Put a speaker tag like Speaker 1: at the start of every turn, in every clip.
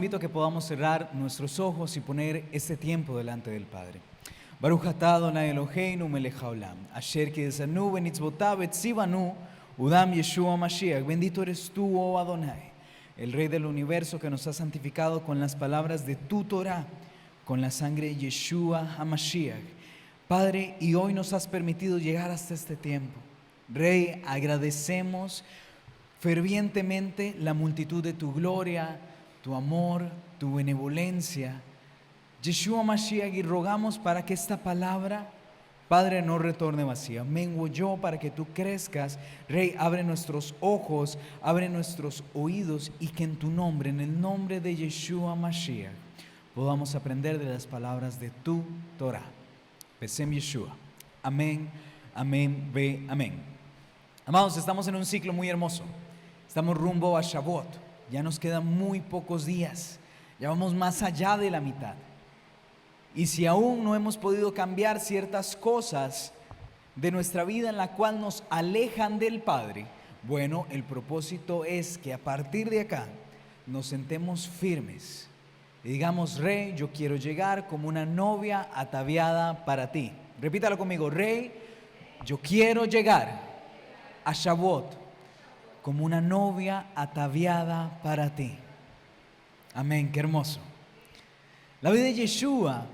Speaker 1: Invito a que podamos cerrar nuestros ojos y poner este tiempo delante del Padre. Baruch atah Adonai Eloheinu melech haolam, asher kidesanu benitzvotav etzivanu, udam Yeshua Mashiach. Bendito eres tú, oh Adonai, el Rey del universo, que nos ha santificado con las palabras de tu Torah, con la sangre de Yeshua HaMashiach. Padre, y hoy nos has permitido llegar hasta este tiempo. Rey, agradecemos fervientemente la multitud de tu gloria, tu amor, tu benevolencia, Yeshua Mashiach, y rogamos para que esta palabra, Padre, no retorne vacía. Menguo yo para que tú crezcas. Rey, abre nuestros ojos, abre nuestros oídos, y que en tu nombre, en el nombre de Yeshua Mashiach, podamos aprender de las palabras de tu Torah. Besem Yeshua. Amén, amén, ve, amén. Amados, estamos en un ciclo muy hermoso. Estamos rumbo a Shavuot. Ya nos quedan muy pocos días, ya vamos más allá de la mitad. Y si aún no hemos podido cambiar ciertas cosas de nuestra vida en la cual nos alejan del Padre, bueno, el propósito es que a partir de acá nos sentemos firmes y digamos: Rey, yo quiero llegar como una novia ataviada para ti. Repítalo conmigo: Rey, yo quiero llegar a Shavuot como una novia ataviada para ti. Amén, qué hermoso. La vida de Yeshua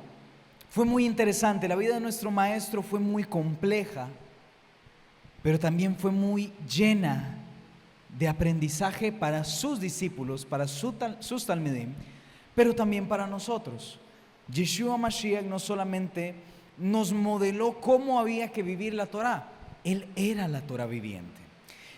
Speaker 1: fue muy interesante, la vida de nuestro maestro fue muy compleja, pero también fue muy llena de aprendizaje para sus discípulos, para sus talmidim, pero también para nosotros. Yeshua Mashiach no solamente nos modeló cómo había que vivir la Torah, Él era la Torah viviente.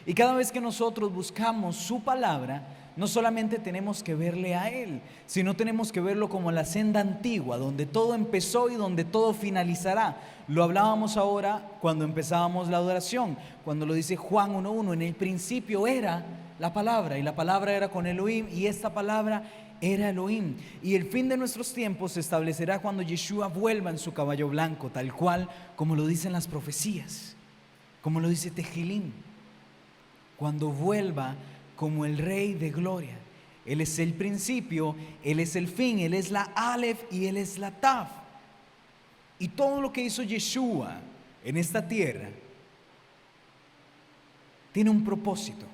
Speaker 1: Y cada vez que nosotros buscamos su palabra, no solamente tenemos que verle a Él, sino tenemos que verlo como la senda antigua, donde todo empezó y donde todo finalizará. Lo hablábamos ahora cuando empezábamos la adoración, cuando lo dice Juan 1:1, en el principio era la palabra, y la palabra era con Elohim, y esta palabra era Elohim. Y el fin de nuestros tiempos se establecerá cuando Yeshua vuelva en su caballo blanco, tal cual como lo dicen las profecías, como lo dice Tehilim. Cuando vuelva como el Rey de gloria. Él es el principio, Él es el fin, Él es la Aleph y Él es la Taf. Y todo lo que hizo Yeshua en esta tierra tiene un propósito.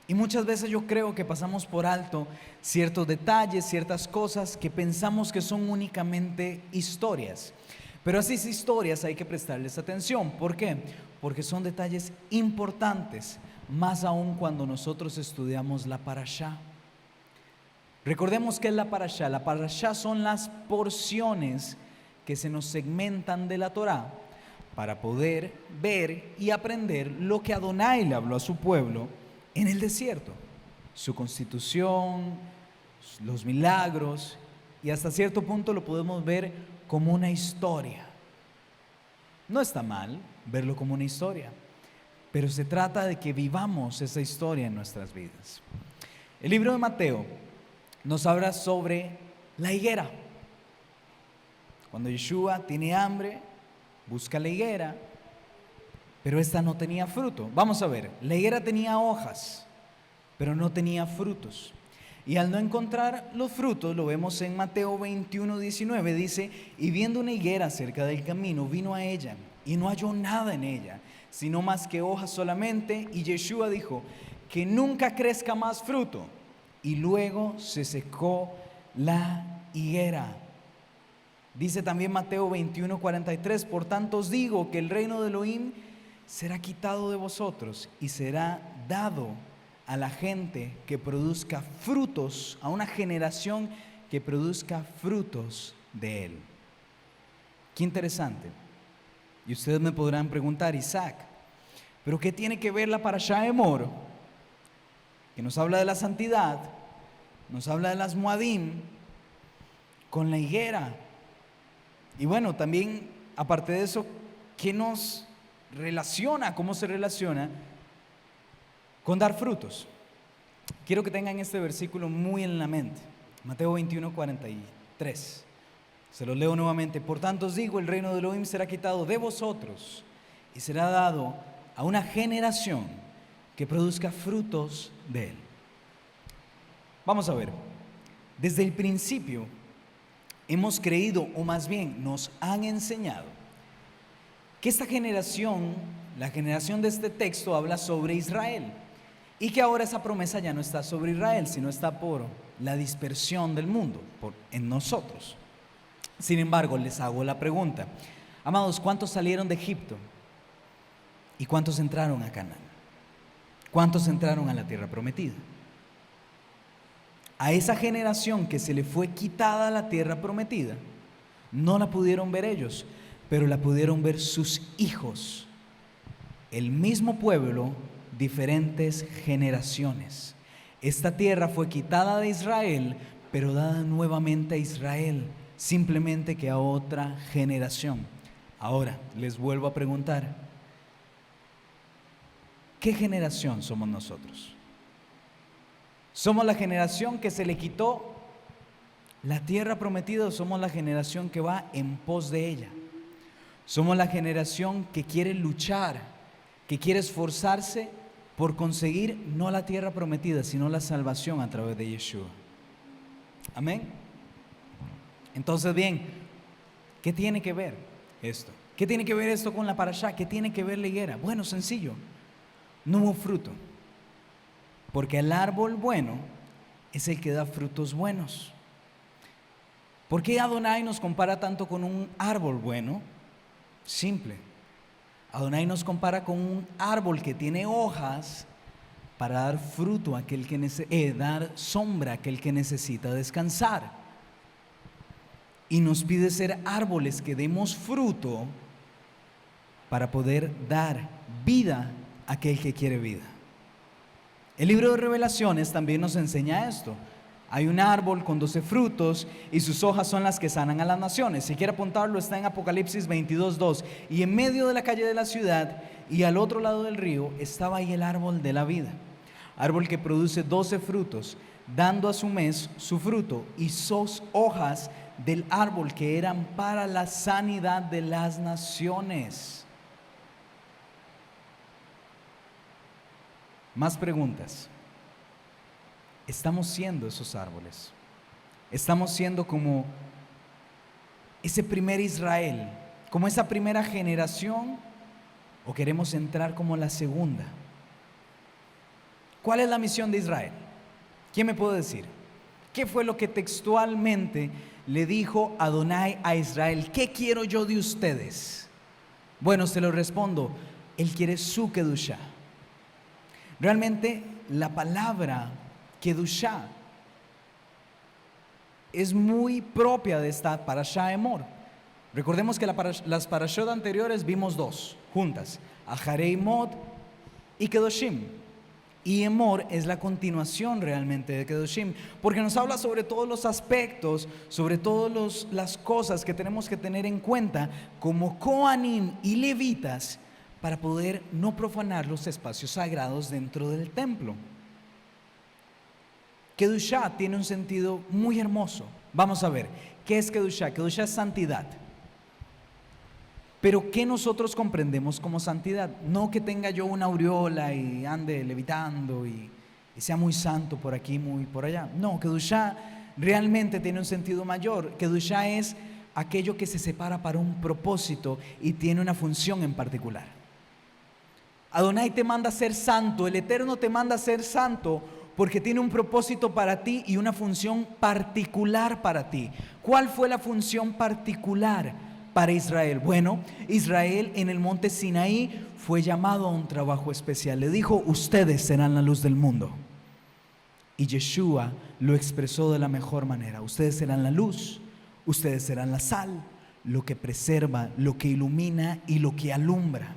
Speaker 1: Y muchas veces yo creo que pasamos por alto ciertos detalles, ciertas cosas que pensamos que son únicamente historias. Pero a esas historias hay que prestarles atención. ¿Por qué? Porque son detalles importantes, más aún cuando nosotros estudiamos la parashá. Recordemos qué es la parashá. La parashá son las porciones que se nos segmentan de la Torá para poder ver y aprender lo que Adonai le habló a su pueblo en el desierto. Su constitución, los milagros, y hasta cierto punto lo podemos ver como una historia. No está mal verlo como una historia, pero se trata de que vivamos esa historia en nuestras vidas. El libro de Mateo nos habla sobre la higuera. Cuando Yeshua tiene hambre, busca la higuera, pero esta no tenía fruto. Vamos a ver, la higuera tenía hojas, pero no tenía frutos. Y al no encontrar los frutos, lo vemos en Mateo 21:19, dice: y viendo una higuera cerca del camino, vino a ella, y no halló nada en ella, sino más que hojas solamente, y Yeshua dijo: que nunca crezca más fruto. Y luego se secó la higuera. Dice también Mateo 21:43, por tanto os digo que el reino de Elohim será quitado de vosotros y será dado a la gente que produzca frutos, a una generación que produzca frutos de él. Qué interesante. Y ustedes me podrán preguntar: Isaac, ¿pero qué tiene que ver la parashá de Emor, que nos habla de la santidad, nos habla de las Moadim, con la higuera? Y bueno, también, aparte de eso, ¿qué nos relaciona? ¿Cómo se relaciona con dar frutos? Quiero que tengan este versículo muy en la mente. Mateo 21:43. Se lo leo nuevamente. Por tanto os digo, el reino de Elohim será quitado de vosotros y será dado a una generación que produzca frutos de él. Vamos a ver. Desde el principio hemos creído, o más bien nos han enseñado, que esta generación, la generación de este texto, habla sobre Israel y que ahora esa promesa ya no está sobre Israel, sino está por la dispersión del mundo, en nosotros. Sin embargo, les hago la pregunta, amados, ¿cuántos salieron de Egipto? ¿Y cuántos entraron a Canaán? ¿Cuántos entraron a la tierra prometida? A esa generación que se le fue quitada la tierra prometida, no la pudieron ver ellos, pero la pudieron ver sus hijos. El mismo pueblo, diferentes generaciones. Esta tierra fue quitada de Israel, pero dada nuevamente a Israel, simplemente que a otra generación. Ahora, les vuelvo a preguntar, ¿qué generación somos nosotros? ¿Somos la generación que se le quitó la tierra prometida o somos la generación que va en pos de ella? Somos la generación que quiere luchar, que quiere esforzarse por conseguir no la tierra prometida, sino la salvación a través de Yeshua. Amén. Entonces, bien, ¿qué tiene que ver esto? ¿Qué tiene que ver esto con la parashá? ¿Qué tiene que ver la higuera? Bueno, sencillo, no hubo fruto. Porque el árbol bueno es el que da frutos buenos. ¿Por qué Adonai nos compara tanto con un árbol bueno? Simple. Adonai nos compara con un árbol que tiene hojas para dar fruto a aquel que dar sombra a aquel que necesita descansar. Y nos pide ser árboles que demos fruto para poder dar vida a aquel que quiere vida. El libro de Revelaciones también nos enseña esto. Hay un árbol con 12 frutos y sus hojas son las que sanan a las naciones. Si quiere apuntarlo, está en Apocalipsis 22:2. Y en medio de la calle de la ciudad y al otro lado del río estaba ahí el árbol de la vida. Árbol que produce 12 frutos, dando a su mes su fruto, y sus hojas del árbol que eran para la sanidad de las naciones. Más preguntas. ¿Estamos siendo esos árboles? ¿Estamos siendo como ese primer Israel, como esa primera generación, o queremos entrar como la segunda? ¿Cuál es la misión de Israel? ¿Quién me puede decir? ¿Qué fue lo que textualmente le dijo Adonai a Israel? ¿Qué quiero yo de ustedes? Bueno, se lo respondo. Él quiere su Kedushá. Realmente la palabra Kedushá es muy propia de esta parashá Emor. Recordemos que las parashot anteriores vimos dos juntas, Aharei Mod y Kedoshim. Y Emor es la continuación realmente de Kedoshim, porque nos habla sobre todos los aspectos, sobre todas las cosas que tenemos que tener en cuenta como Kohanim y levitas, para poder no profanar los espacios sagrados dentro del templo. Kedushá tiene un sentido muy hermoso. Vamos a ver, ¿qué es Kedushá? Kedushá es santidad. Pero ¿qué nosotros comprendemos como santidad? No que tenga yo una aureola y ande levitando y sea muy santo por aquí, muy por allá. No, Kedushá realmente tiene un sentido mayor. Kedushá es aquello que se separa para un propósito y tiene una función en particular. Adonai te manda a ser santo, el Eterno te manda a ser santo porque tiene un propósito para ti y una función particular para ti. ¿Cuál fue la función particular para Israel? Bueno, Israel en el monte Sinaí fue llamado a un trabajo especial. Le dijo, ustedes serán la luz del mundo. Y Yeshua lo expresó de la mejor manera. Ustedes serán la luz, ustedes serán la sal, lo que preserva, lo que ilumina y lo que alumbra.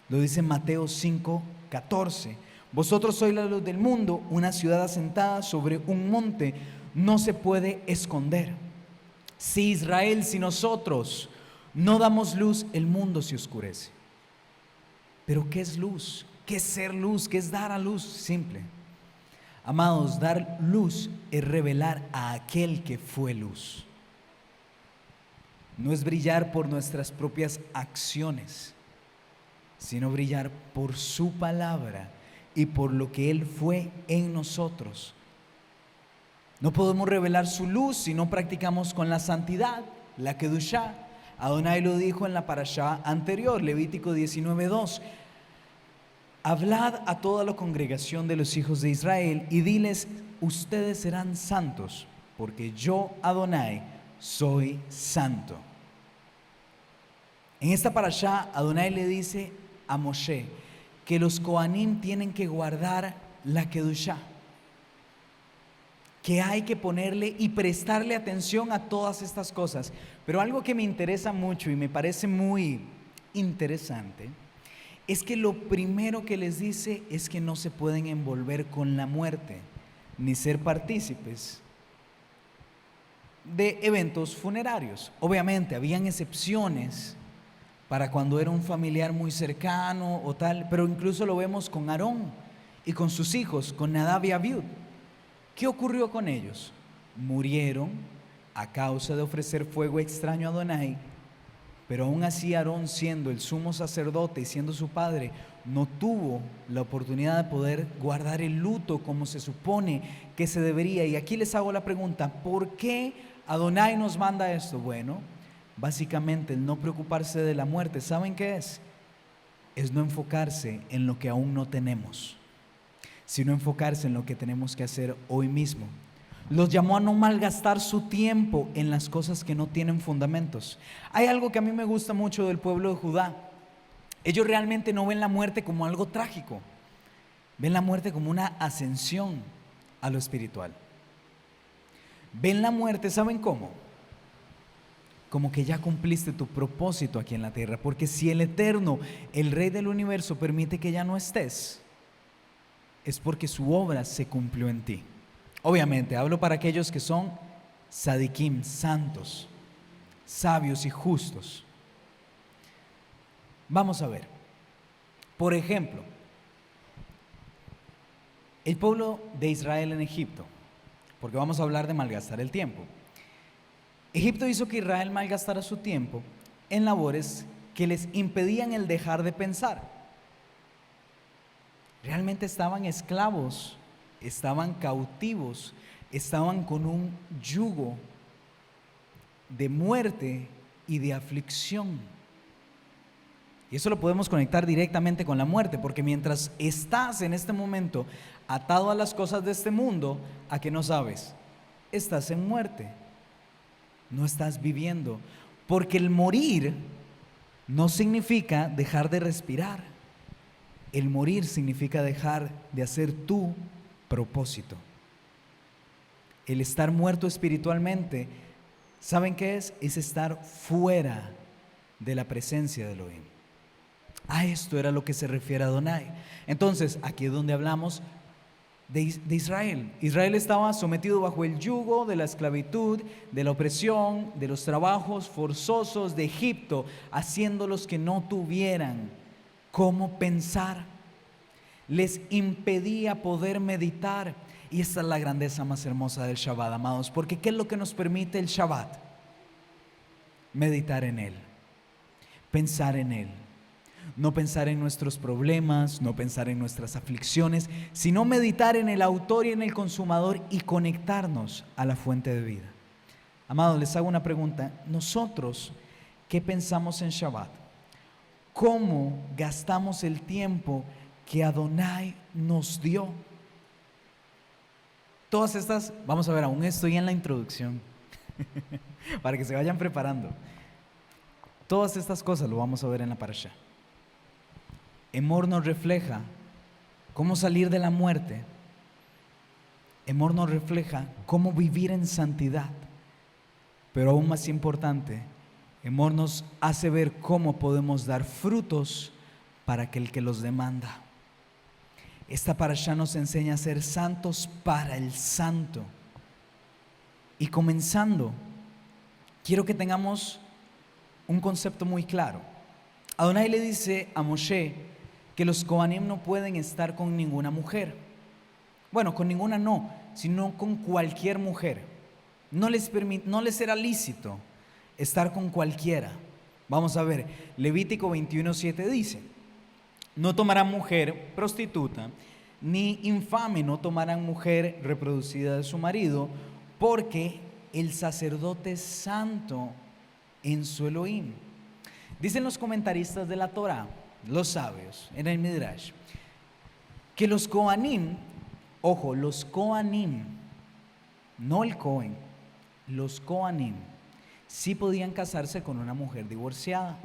Speaker 1: Lo dice Mateo 5:14. Vosotros sois la luz del mundo, una ciudad asentada sobre un monte no se puede esconder. Si Israel, si nosotros no damos luz, el mundo se oscurece. Pero ¿qué es luz? ¿Qué es ser luz? ¿Qué es dar a luz? Simple. Amados, dar luz es revelar a aquel que fue luz. No es brillar por nuestras propias acciones, sino brillar por su palabra y por lo que Él fue en nosotros. No podemos revelar su luz si no practicamos con la santidad, la Kedushá. Adonai lo dijo en la parashá anterior, Levítico 19:2. Hablad a toda la congregación de los hijos de Israel y diles: ustedes serán santos, porque yo, Adonai, soy santo. En esta parashá, Adonai le dice a Moshe que los Kohanim tienen que guardar la Kedushá, que hay que ponerle y prestarle atención a todas estas cosas. Pero algo que me interesa mucho y me parece muy interesante es que lo primero que les dice es que no se pueden envolver con la muerte, ni ser partícipes de eventos funerarios. Obviamente, habían excepciones para cuando era un familiar muy cercano o tal, pero incluso lo vemos con Aarón y con sus hijos, con Nadab y Abiud. ¿Qué ocurrió con ellos? Murieron a causa de ofrecer fuego extraño a Adonai, pero aún así Aarón, siendo el sumo sacerdote y siendo su padre, no tuvo la oportunidad de poder guardar el luto como se supone que se debería. Y aquí les hago la pregunta: ¿por qué Adonai nos manda esto? Bueno, básicamente el no preocuparse de la muerte, ¿saben qué es? Es no enfocarse en lo que aún no tenemos, sino enfocarse en lo que tenemos que hacer hoy mismo. Los llamó a no malgastar su tiempo en las cosas que no tienen fundamentos. Hay algo que a mí me gusta mucho del pueblo de Judá. Ellos realmente no ven la muerte como algo trágico, ven la muerte como una ascensión a lo espiritual. Ven la muerte, ¿saben cómo? Como que ya cumpliste tu propósito aquí en la tierra, porque si el Eterno, el Rey del universo, permite que ya no estés, es porque su obra se cumplió en ti. Obviamente, hablo para aquellos que son sadikim, santos, sabios y justos. Vamos a ver. Por ejemplo, el pueblo de Israel en Egipto, porque vamos a hablar de malgastar el tiempo. Egipto hizo que Israel malgastara su tiempo en labores que les impedían el dejar de pensar. Realmente estaban esclavos, estaban cautivos, estaban con un yugo de muerte y de aflicción. Y eso lo podemos conectar directamente con la muerte, porque mientras estás en este momento atado a las cosas de este mundo, ¿a qué no sabes? Estás en muerte, no estás viviendo, porque el morir no significa dejar de respirar. El morir significa dejar de hacer tu propósito. El estar muerto espiritualmente, ¿saben qué es? Es estar fuera de la presencia de Elohim. A esto era lo que se refiere a Adonai. Entonces, aquí es donde hablamos de Israel. Israel estaba sometido bajo el yugo de la esclavitud, de la opresión, de los trabajos forzosos de Egipto, haciéndolos que no tuvieran cómo pensar. Les impedía poder meditar. Y esta es la grandeza más hermosa del Shabbat, amados, porque ¿qué es lo que nos permite el Shabbat? Meditar en Él, pensar en Él. No pensar en nuestros problemas, no pensar en nuestras aflicciones, sino meditar en el autor y en el consumador y conectarnos a la fuente de vida. Amados, les hago una pregunta. Nosotros, ¿qué pensamos en Shabbat? ¿Cómo gastamos el tiempo que Adonai nos dio? Todas estas, vamos a ver, aún estoy en la introducción, para que se vayan preparando. Todas estas cosas lo vamos a ver en la parashá. Emor nos refleja cómo salir de la muerte. Emor nos refleja cómo vivir en santidad. Pero aún más importante, Emor nos hace ver cómo podemos dar frutos para aquel que los demanda. Esta parashá nos enseña a ser santos para el santo. Y comenzando, quiero que tengamos un concepto muy claro. Adonai le dice a Moshe que los Kohanim no pueden estar con ninguna mujer. Bueno, con ninguna no, sino con cualquier mujer. No les era lícito estar con cualquiera. Vamos a ver, Levítico 21:7 dice: no tomarán mujer prostituta, ni infame, no tomarán mujer reproducida de su marido, porque el sacerdote es santo en su Elohim. Dicen los comentaristas de la Torá, los sabios, en el Midrash, que los Kohanim, ojo, los Kohanim, no el Cohen, los Kohanim, sí podían casarse con una mujer divorciada,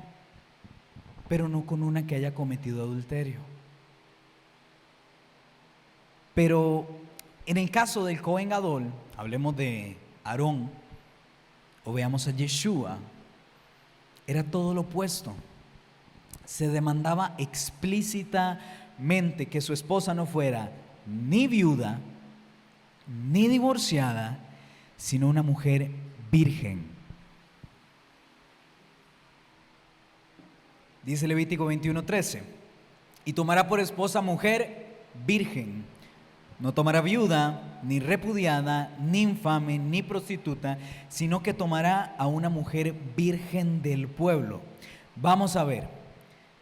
Speaker 1: pero no con una que haya cometido adulterio. Pero en el caso del Cohen Gadol, hablemos de Aarón, o veamos a Yeshua, era todo lo opuesto. Se demandaba explícitamente que su esposa no fuera ni viuda, ni divorciada, sino una mujer virgen. Dice Levítico 21:13, y tomará por esposa mujer virgen. No tomará viuda, ni repudiada, ni infame, ni prostituta, sino que tomará a una mujer virgen del pueblo. Vamos a ver,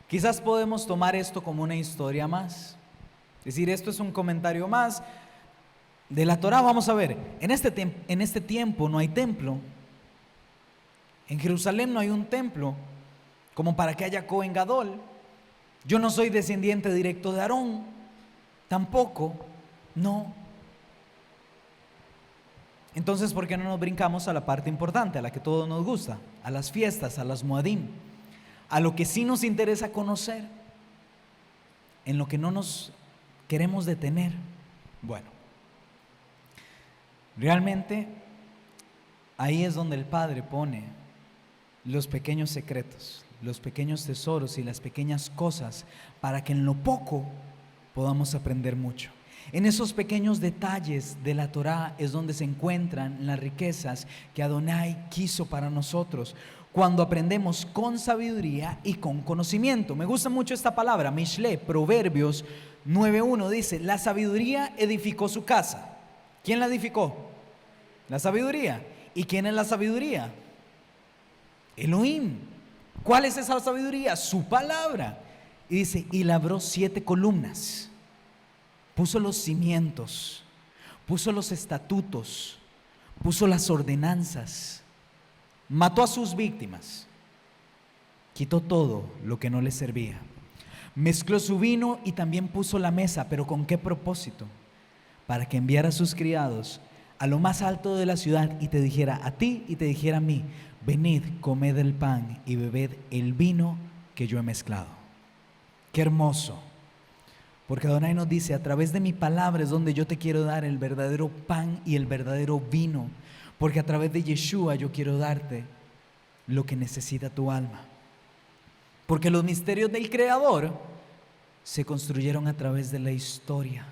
Speaker 1: quizás podemos tomar esto como una historia más. Es decir, esto es un comentario más de la Torá. Vamos a ver, en este tiempo no hay templo. En Jerusalén no hay un templo como para que haya Cohen Gadol. Yo no soy descendiente directo de Aarón, tampoco. No. Entonces, ¿por qué no nos brincamos a la parte importante, a la que todos nos gusta? A las fiestas, a las Moadim, a lo que sí nos interesa conocer, en lo que no nos queremos detener. Bueno, realmente ahí es donde el Padre pone los pequeños secretos, los pequeños tesoros y las pequeñas cosas para que en lo poco podamos aprender mucho. En esos pequeños detalles de la Torá es donde se encuentran las riquezas que Adonai quiso para nosotros cuando aprendemos con sabiduría y con conocimiento. Me gusta mucho esta palabra, Mishle, Proverbios 9:1 dice, la sabiduría edificó su casa. ¿Quién la edificó? La sabiduría. ¿Y quién es la sabiduría? Elohim. ¿Cuál es esa sabiduría? Su palabra. Y dice, y labró 7 columnas. Puso los cimientos, puso los estatutos, puso las ordenanzas, mató a sus víctimas, quitó todo lo que no le servía, mezcló su vino y también puso la mesa. ¿Pero con qué propósito? Para que enviara a sus criados a lo más alto de la ciudad y te dijera a ti y te dijera a mí, venid, comed el pan y bebed el vino que yo he mezclado. Qué hermoso. Porque Adonai nos dice, a través de mi palabra es donde yo te quiero dar el verdadero pan y el verdadero vino. Porque a través de Yeshua yo quiero darte lo que necesita tu alma. Porque los misterios del Creador se construyeron a través de la historia,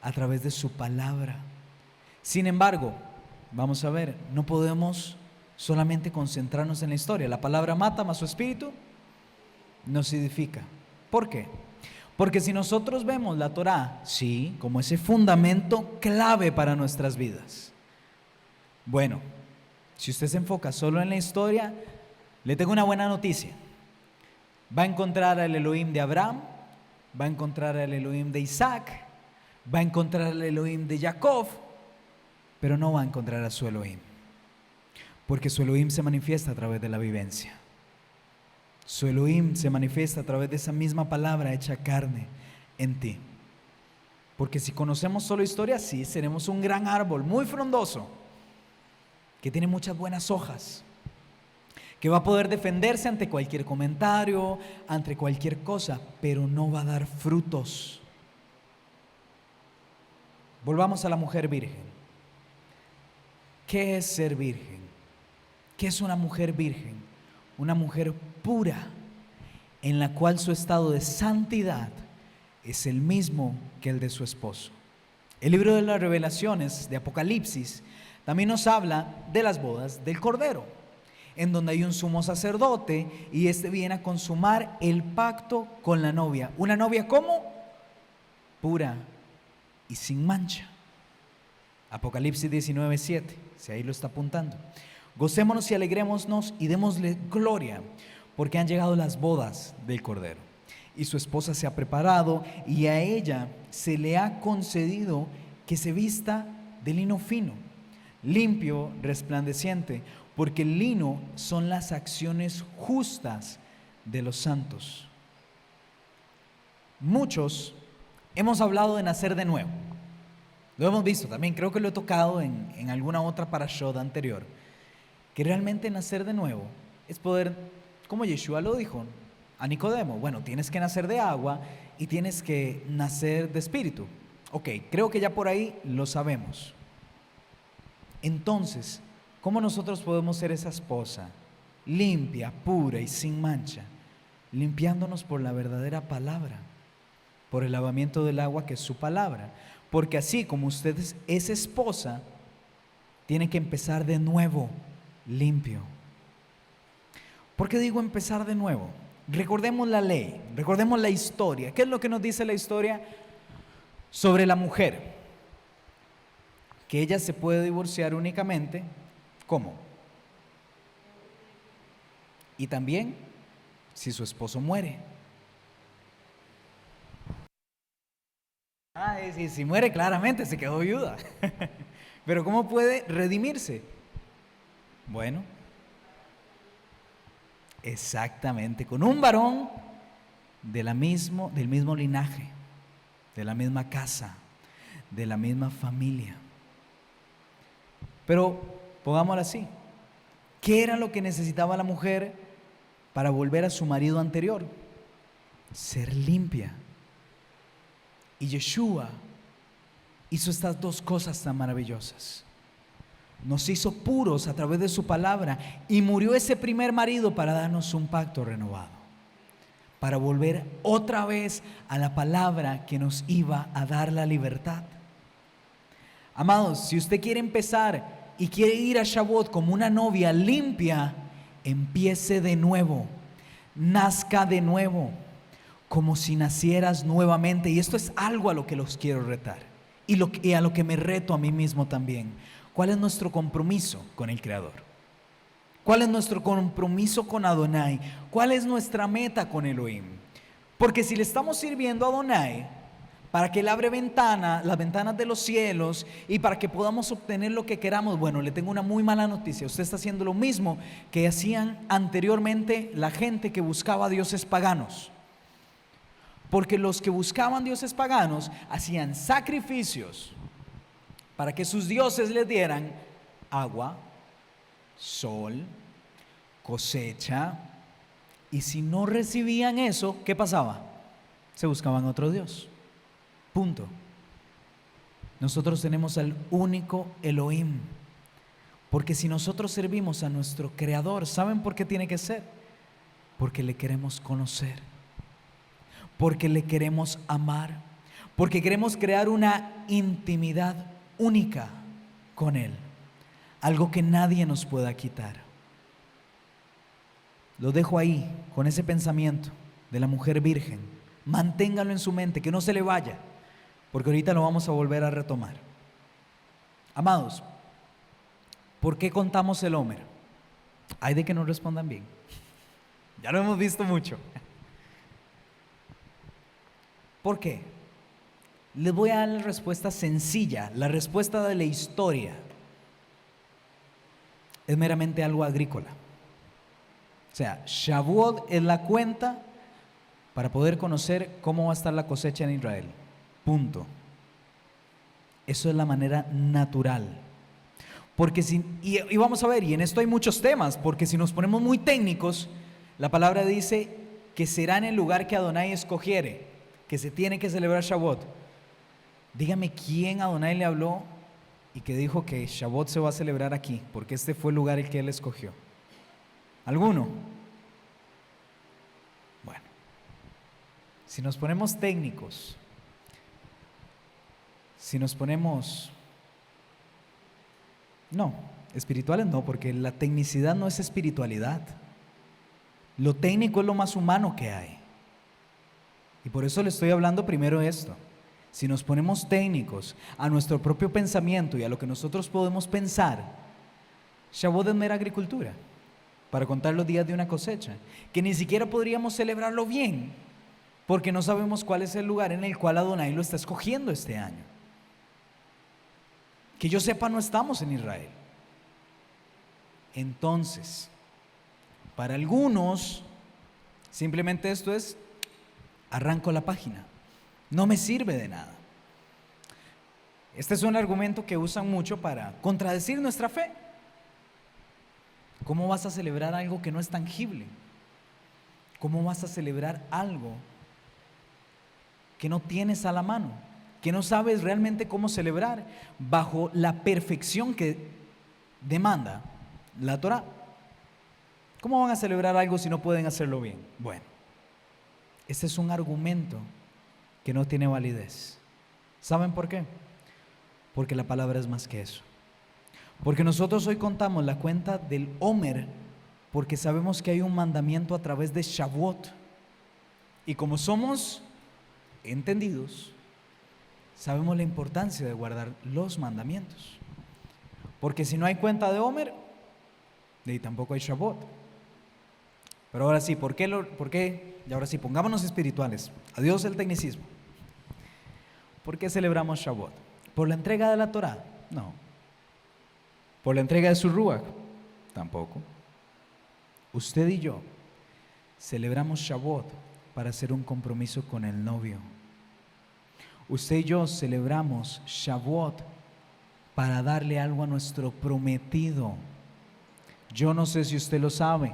Speaker 1: a través de su palabra. Sin embargo, vamos a ver, no podemos solamente concentrarnos en la historia. La palabra mata, mas su espíritu nos edifica. ¿Por qué? Porque si nosotros vemos la Torá, sí, como ese fundamento clave para nuestras vidas. Bueno, si usted se enfoca solo en la historia, le tengo una buena noticia. Va a encontrar al Elohim de Abraham, va a encontrar al Elohim de Isaac, va a encontrar al Elohim de Jacob, pero no va a encontrar a su Elohim. Porque su Elohim se manifiesta a través de la vivencia. Su Elohim se manifiesta a través de esa misma palabra hecha carne en ti. Porque si conocemos solo historia, sí, seremos un gran árbol muy frondoso, que tiene muchas buenas hojas, que va a poder defenderse ante cualquier comentario, ante cualquier cosa, pero no va a dar frutos. Volvamos a la mujer virgen. ¿Qué es ser virgen? ¿Qué es una mujer virgen? Una mujer pura, en la cual su estado de santidad es el mismo que el de su esposo. El libro de las Revelaciones de Apocalipsis también nos habla de las bodas del Cordero, en donde hay un sumo sacerdote y este viene a consumar el pacto con la novia. ¿Una novia cómo? Pura y sin mancha. Apocalipsis 19:7, si ahí lo está apuntando. Gocémonos y alegrémonos y démosle gloria, porque han llegado las bodas del Cordero. Y su esposa se ha preparado y a ella se le ha concedido que se vista de lino fino, limpio, resplandeciente, porque el lino son las acciones justas de los santos. Muchos hemos hablado de nacer de nuevo. Lo hemos visto también, creo que lo he tocado en alguna otra parashot anterior, que realmente nacer de nuevo es poder, como Yeshua lo dijo a Nicodemo, bueno, tienes que nacer de agua y tienes que nacer de espíritu. Ok, creo que ya por ahí lo sabemos. Entonces, ¿cómo nosotros podemos ser esa esposa limpia, pura y sin mancha? Limpiándonos por la verdadera palabra, por el lavamiento del agua que es su palabra. Porque así como usted es esposa, tiene que empezar de nuevo, limpio. ¿Por qué digo empezar de nuevo? Recordemos la ley, recordemos la historia. ¿Qué es lo que nos dice la historia sobre la mujer? Que ella se puede divorciar únicamente, ¿cómo? Y también si su esposo muere. Si muere, claramente se quedó viuda. Pero ¿cómo puede redimirse? Bueno, exactamente, con un varón del mismo linaje, de la misma casa, de la misma familia. Pero pongámoslo así, ¿qué era lo que necesitaba la mujer para volver a su marido anterior? Ser limpia. Y Yeshua hizo estas dos cosas tan maravillosas. Nos hizo puros a través de su palabra y murió ese primer marido para darnos un pacto renovado, para volver otra vez a la palabra que nos iba a dar la libertad. Amados, si usted quiere empezar y quiere ir a Shavuot como una novia limpia, empiece de nuevo, nazca de nuevo, como si nacieras nuevamente. Y esto es algo a lo que los quiero retar y a lo que me reto a mí mismo también. ¿Cuál es nuestro compromiso con el Creador? ¿Cuál es nuestro compromiso con Adonai? ¿Cuál es nuestra meta con Elohim? Porque si le estamos sirviendo a Adonai para que Él abre las ventanas de los cielos y para que podamos obtener lo que queramos, bueno, le tengo una muy mala noticia. Usted está haciendo lo mismo que hacían anteriormente la gente que buscaba dioses paganos. Porque los que buscaban dioses paganos hacían sacrificios para que sus dioses les dieran agua, sol, cosecha. Y si no recibían eso, ¿qué pasaba? Se buscaban otro dios. Punto. Nosotros tenemos al único Elohim. Porque si nosotros servimos a nuestro Creador, ¿saben por qué tiene que ser? Porque le queremos conocer, porque le queremos amar, porque queremos crear una intimidad única con Él, algo que nadie nos pueda quitar. Lo dejo ahí con ese pensamiento de la mujer virgen. Manténgalo en su mente, que no se le vaya, porque ahorita lo vamos a volver a retomar. Amados, ¿por qué contamos el Homer? Hay de que nos respondan bien. Ya lo hemos visto mucho. ¿Por qué? Les voy a dar la respuesta sencilla, la respuesta de la historia. Es meramente algo agrícola. O sea, Shavuot es la cuenta para poder conocer cómo va a estar la cosecha en Israel. Punto. Eso es la manera natural. Porque y vamos a ver, y en esto hay muchos temas, porque si nos ponemos muy técnicos, la palabra dice que será en el lugar que Adonai escogiere, que se tiene que celebrar Shavuot. Dígame quién Adonai le habló y que dijo que Shavuot se va a celebrar aquí, porque este fue el lugar el que él escogió. ¿Alguno? Bueno, si nos ponemos técnicos, si nos ponemos... No, espirituales no, porque la tecnicidad no es espiritualidad. Lo técnico es lo más humano que hay. Y por eso le estoy hablando primero esto. Si nos ponemos técnicos a nuestro propio pensamiento y a lo que nosotros podemos pensar, Shavuot es mera agricultura, para contar los días de una cosecha, que ni siquiera podríamos celebrarlo bien, porque no sabemos cuál es el lugar en el cual Adonai lo está escogiendo este año. Que yo sepa, no estamos en Israel. Entonces, para algunos, simplemente esto es, arranco la página. No me sirve de nada. Este es un argumento que usan mucho para contradecir nuestra fe. ¿Cómo vas a celebrar algo que no es tangible? ¿Cómo vas a celebrar algo que no tienes a la mano? Que no sabes realmente cómo celebrar bajo la perfección que demanda la Torá. ¿Cómo van a celebrar algo si no pueden hacerlo bien? Bueno, este es un argumento que no tiene validez. ¿Saben por qué? Porque la palabra es más que eso. Porque nosotros hoy contamos la cuenta del Omer, porque sabemos que hay un mandamiento a través de Shavuot. Y como somos entendidos, sabemos la importancia de guardar los mandamientos. Porque si no hay cuenta de Omer, y tampoco hay Shavuot. Pero ahora sí, ¿por qué? Y ahora sí, pongámonos espirituales. Adiós el tecnicismo. ¿Por qué celebramos Shavuot? ¿Por la entrega de la Torá? No. ¿Por la entrega de su Ruach? Tampoco. Usted y yo celebramos Shavuot para hacer un compromiso con el novio. Usted y yo celebramos Shavuot para darle algo a nuestro prometido. Yo no sé si usted lo sabe,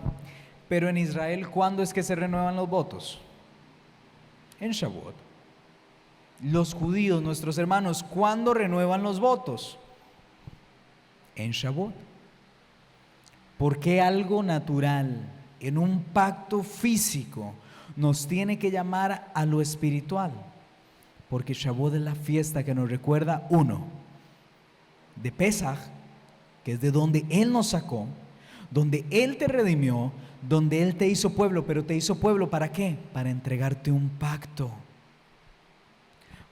Speaker 1: pero en Israel, ¿cuándo es que se renuevan los votos? En Shavuot. Los judíos, nuestros hermanos, ¿cuándo renuevan los votos? En Shavuot. ¿Por qué algo natural en un pacto físico nos tiene que llamar a lo espiritual? Porque Shavuot es la fiesta que nos recuerda, uno, de Pesaj, que es de donde Él nos sacó, donde Él te redimió, donde Él te hizo pueblo. Pero te hizo pueblo ¿para qué? Para entregarte un pacto,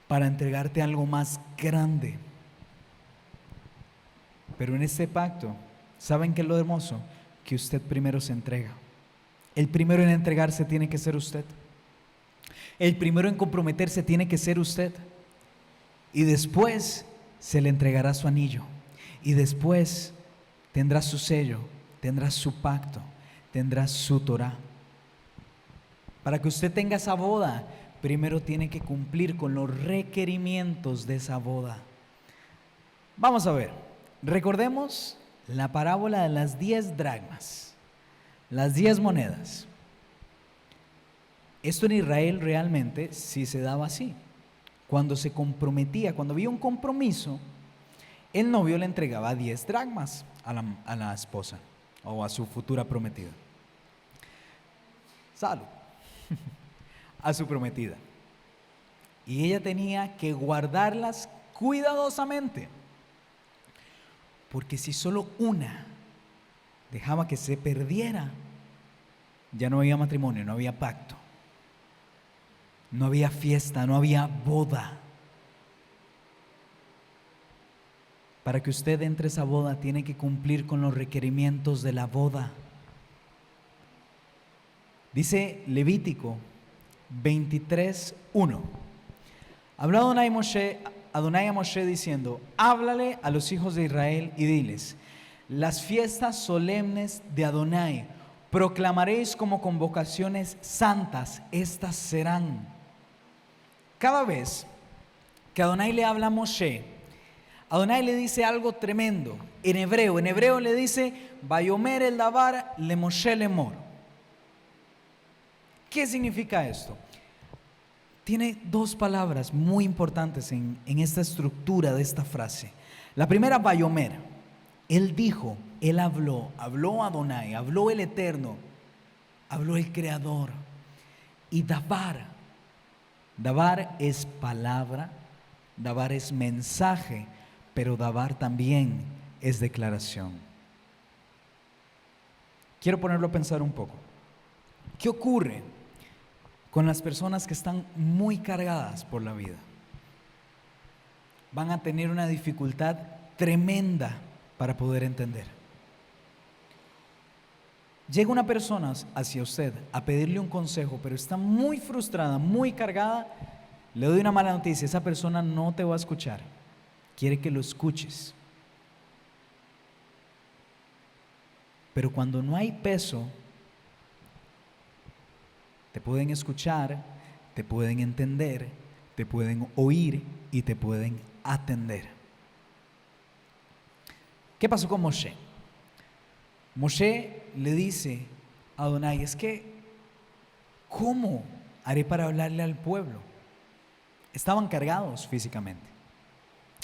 Speaker 1: para entregarte algo más grande. Pero en este pacto, ¿saben qué es lo hermoso? Que usted primero se entrega. El primero en entregarse tiene que ser usted. El primero en comprometerse tiene que ser usted. Y después se le entregará su anillo. Y después tendrá su sello, tendrá su pacto, tendrá su Torá. Para que usted tenga esa boda, primero tiene que cumplir con los requerimientos de esa boda. Vamos a ver, recordemos la parábola de las 10 dracmas, las 10 monedas. Esto en Israel realmente sí se daba así. Cuando se comprometía, cuando había un compromiso, el novio le entregaba 10 dracmas a la esposa o a su futura prometida. Salud. A su prometida. Y ella tenía que guardarlas cuidadosamente. Porque si solo una dejaba que se perdiera, ya no había matrimonio, no había pacto, no había fiesta, no había boda. Para que usted entre a esa boda, tiene que cumplir con los requerimientos de la boda. Dice Levítico 23:1. Habló Adonai a Moshe diciendo: háblale a los hijos de Israel y diles: las fiestas solemnes de Adonai proclamaréis como convocaciones santas, estas serán. Cada vez que Adonai le habla a Moshe, Adonai le dice algo tremendo. En hebreo le dice: Vayomer el davar le Moshe lemor. ¿Qué significa esto? Tiene dos palabras muy importantes en esta estructura de esta frase. La primera, Vayomer. Él dijo, él habló Adonai, habló el Eterno, habló el Creador. Y davar es palabra, davar es mensaje, pero davar también es declaración. Quiero ponerlo a pensar un poco. ¿Qué ocurre con las personas que están muy cargadas por la vida? Van a tener una dificultad tremenda para poder entender. Llega una persona hacia usted a pedirle un consejo, pero está muy frustrada, muy cargada. Le doy una mala noticia: esa persona no te va a escuchar. Quiere que lo escuches. Pero cuando no hay peso, te pueden escuchar, te pueden entender, te pueden oír y te pueden atender. ¿Qué pasó con Moshe? Moshe le dice a Adonai, es que, ¿cómo haré para hablarle al pueblo? Estaban cargados físicamente,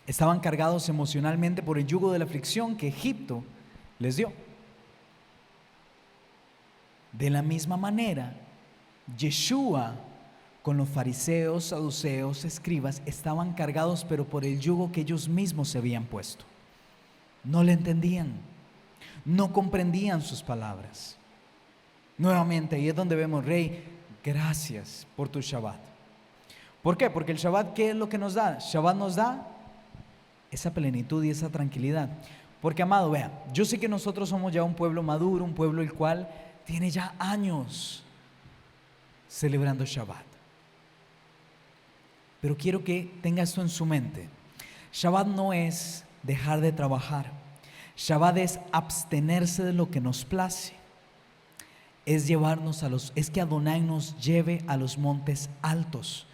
Speaker 1: estaban cargados emocionalmente por el yugo de la aflicción que Egipto les dio. De la misma manera, Yeshua con los fariseos, saduceos, escribas estaban cargados, pero por el yugo que ellos mismos se habían puesto. No le entendían, no comprendían sus palabras. Nuevamente, ahí es donde vemos, Rey, gracias por tu Shabbat. ¿Por qué? Porque el Shabbat, ¿qué es lo que nos da? Shabbat nos da esa plenitud y esa tranquilidad. Porque, amado, vea, yo sé que nosotros somos ya un pueblo maduro, un pueblo el cual tiene ya años celebrando Shabbat. Pero quiero que tenga esto en su mente. Shabbat no es dejar de trabajar. Shabbat es abstenerse de lo que nos place. Es que Adonai nos lleve a los montes altos.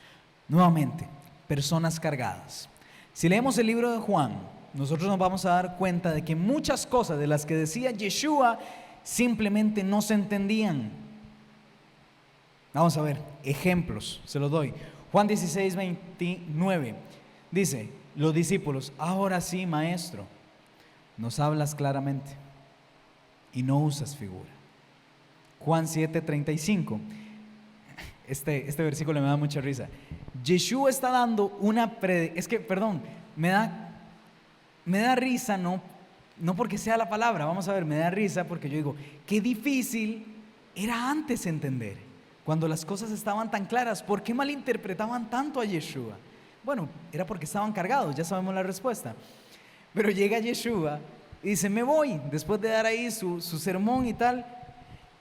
Speaker 1: Nuevamente, personas cargadas. Si leemos el libro de Juan, nosotros nos vamos a dar cuenta de que muchas cosas de las que decía Yeshua simplemente no se entendían. Vamos a ver, ejemplos, se los doy. Juan 16, 29 dice, los discípulos, ahora sí, maestro, nos hablas claramente y no usas figura. Juan 7, 35, este versículo me da mucha risa. Yeshua está dando me da risa, no porque sea la palabra, vamos a ver, me da risa porque yo digo, qué difícil era antes entender, cuando las cosas estaban tan claras. ¿Por qué malinterpretaban tanto a Yeshua? Bueno, era porque estaban cargados, ya sabemos la respuesta. Pero llega Yeshua y dice, me voy, después de dar ahí su sermón y tal.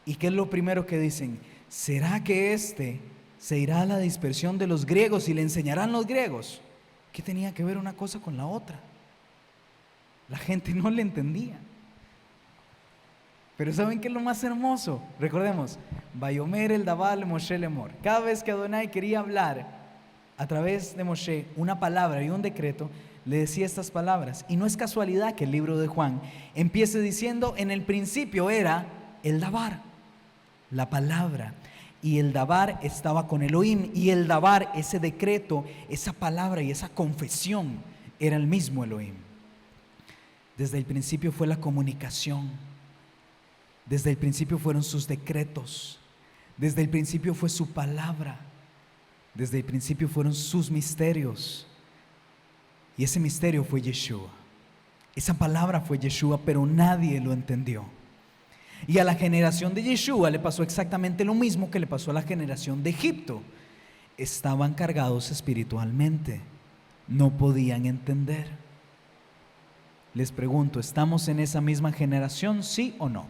Speaker 1: ¿Y qué es lo primero que dicen? ¿Será que se irá a la dispersión de los griegos y le enseñarán los griegos? ¿Qué tenía que ver una cosa con la otra? La gente no le entendía. Pero ¿saben qué es lo más hermoso? Recordemos, Bayomer el Dabal Moshe Lemor. Cada vez que Adonai quería hablar a través de Moshe una palabra y un decreto, le decía estas palabras. Y no es casualidad que el libro de Juan empiece diciendo, en el principio era el Dabar, la palabra. Y el Dabar estaba con Elohim, y el Dabar, ese decreto, esa palabra y esa confesión, era el mismo Elohim. Desde el principio fue la comunicación. Desde el principio fueron sus decretos. Desde el principio fue su palabra. Desde el principio fueron sus misterios. Y ese misterio fue Yeshua. Esa palabra fue Yeshua, pero nadie lo entendió. Y a la generación de Yeshua le pasó exactamente lo mismo que le pasó a la generación de Egipto. Estaban cargados espiritualmente. No podían entender. Les pregunto, ¿estamos en esa misma generación, sí o no?